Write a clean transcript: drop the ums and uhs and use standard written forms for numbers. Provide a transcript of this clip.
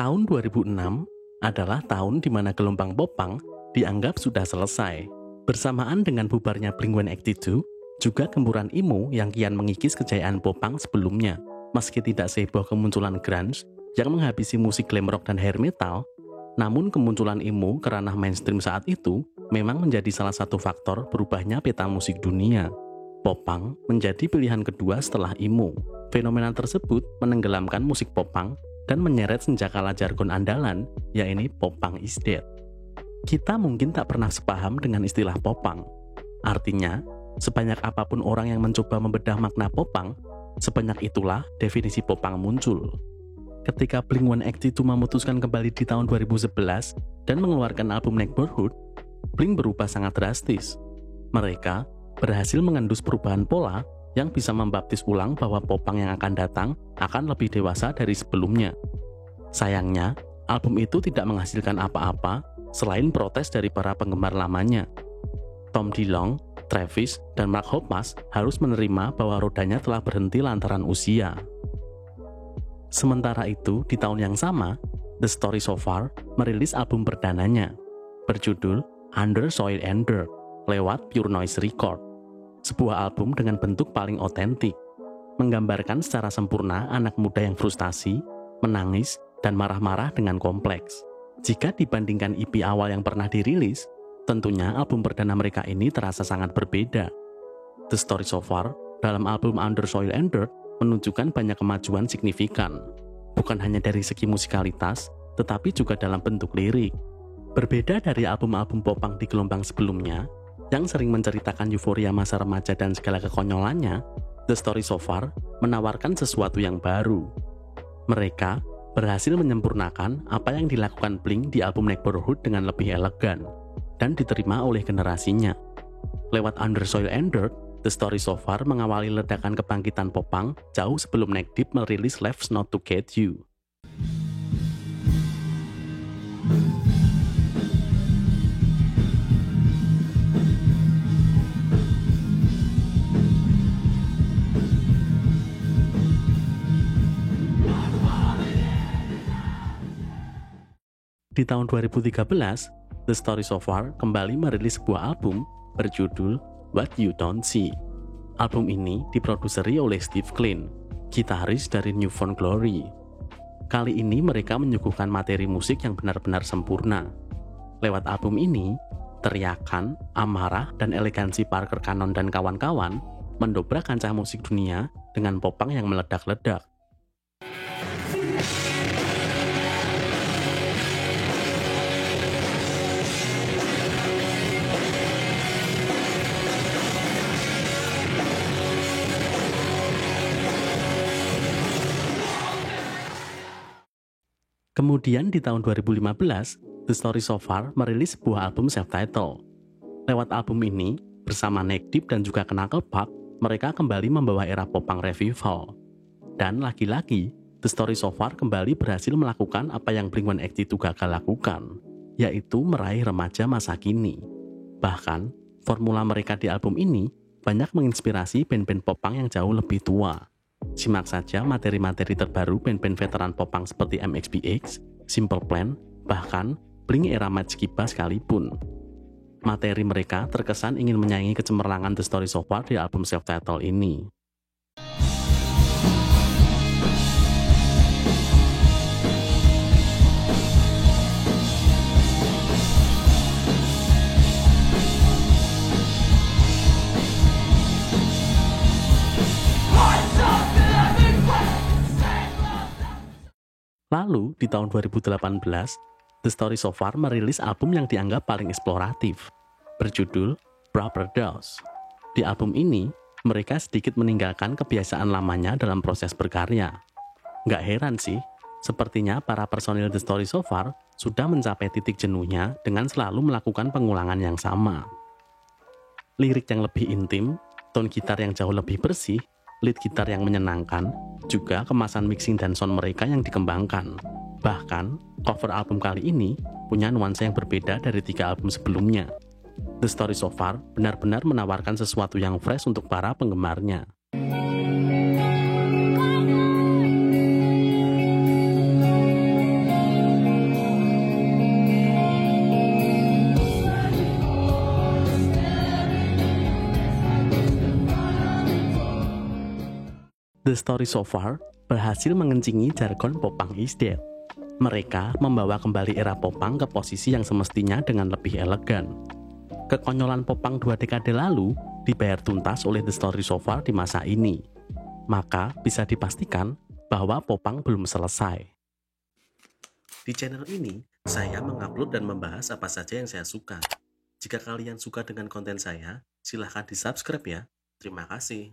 Tahun 2006 adalah tahun di mana gelombang popang dianggap sudah selesai. Bersamaan dengan bubarnya Blink-182, juga gempuran emo yang kian mengikis kejayaan popang sebelumnya. Meski tidak seheboh kemunculan grunge yang menghabisi musik glam rock dan hair metal, namun kemunculan emo ke ranah mainstream saat itu memang menjadi salah satu faktor berubahnya peta musik dunia. Popang menjadi pilihan kedua setelah emo. Fenomena tersebut menenggelamkan musik popang dan menyeret senjakala jargon andalan, yaitu popang is dead. Kita mungkin tak pernah sepaham dengan istilah popang. Artinya, sebanyak apapun orang yang mencoba membedah makna popang, sebanyak itulah definisi popang muncul. Ketika Blink-182 memutuskan kembali di tahun 2011 dan mengeluarkan album Neighborhood, Blink berubah sangat drastis. Mereka berhasil mengendus perubahan pola yang bisa membaptis ulang bahwa popang yang akan datang akan lebih dewasa dari sebelumnya. Sayangnya, album itu tidak menghasilkan apa-apa selain protes dari para penggemar lamanya. Tom DeLonge, Travis, dan Mark Hoppus harus menerima bahwa rodanya telah berhenti lantaran usia. Sementara itu, di tahun yang sama, The Story So Far merilis album perdananya, berjudul Under Soil and Dirt, lewat Pure Noise Record. Sebuah album dengan bentuk paling otentik, menggambarkan secara sempurna anak muda yang frustasi, menangis, dan marah-marah dengan kompleks. Jika dibandingkan EP awal yang pernah dirilis, tentunya album perdana mereka ini terasa sangat berbeda. The Story So Far dalam album Under Soil and Dirt menunjukkan banyak kemajuan signifikan, bukan hanya dari segi musikalitas, tetapi juga dalam bentuk lirik. Berbeda dari album-album popang di gelombang sebelumnya, yang sering menceritakan euforia masa remaja dan segala kekonyolannya, The Story So Far menawarkan sesuatu yang baru. Mereka berhasil menyempurnakan apa yang dilakukan Blink di album Neighborhood dengan lebih elegan dan diterima oleh generasinya. Lewat Under Soil and Dirt, The Story So Far mengawali ledakan kebangkitan popang jauh sebelum Neck Deep merilis Life's Not To Get You. Di tahun 2013, The Story So Far kembali merilis sebuah album berjudul What You Don't See. Album ini diproduseri oleh Steve Klein, gitaris dari New Found Glory. Kali ini mereka menyuguhkan materi musik yang benar-benar sempurna. Lewat album ini, teriakan, amarah, dan elegansi Parker Cannon dan kawan-kawan mendobrak kancah musik dunia dengan popang yang meledak-ledak. Kemudian di tahun 2015, The Story So Far merilis sebuah album self-title. Lewat album ini, bersama Neck Deep dan juga Knucklepuck, mereka kembali membawa era popang revival. Dan lagi-lagi, The Story So Far kembali berhasil melakukan apa yang Blink-182 gagal lakukan, yaitu meraih remaja masa kini. Bahkan, formula mereka di album ini banyak menginspirasi band-band popang yang jauh lebih tua. Simak saja materi-materi terbaru band-band veteran popang seperti MXPX, Simple Plan, bahkan Blink era Matt Skiba sekalipun. Materi mereka terkesan ingin menyaingi kecemerlangan The Story So Far di album self-title ini. Lalu, di tahun 2018, The Story So Far merilis album yang dianggap paling eksploratif, berjudul Proper Dose. Di album ini, mereka sedikit meninggalkan kebiasaan lamanya dalam proses berkarya. Nggak heran sih, sepertinya para personil The Story So Far sudah mencapai titik jenuhnya dengan selalu melakukan pengulangan yang sama. Lirik yang lebih intim, tone gitar yang jauh lebih bersih, lead gitar yang menyenangkan, juga kemasan mixing dan sound mereka yang dikembangkan. Bahkan, cover album kali ini punya nuansa yang berbeda dari 3 album sebelumnya. The Story So Far benar-benar menawarkan sesuatu yang fresh untuk para penggemarnya. The Story So Far berhasil mengencingi jargon Popang is Dead. Mereka membawa kembali era Popang ke posisi yang semestinya dengan lebih elegan. Kekonyolan Popang 2 dekade lalu dibayar tuntas oleh The Story So Far di masa ini. Maka bisa dipastikan bahwa Popang belum selesai. Di channel ini, saya mengupload dan membahas apa saja yang saya suka. Jika kalian suka dengan konten saya, silahkan di-subscribe ya. Terima kasih.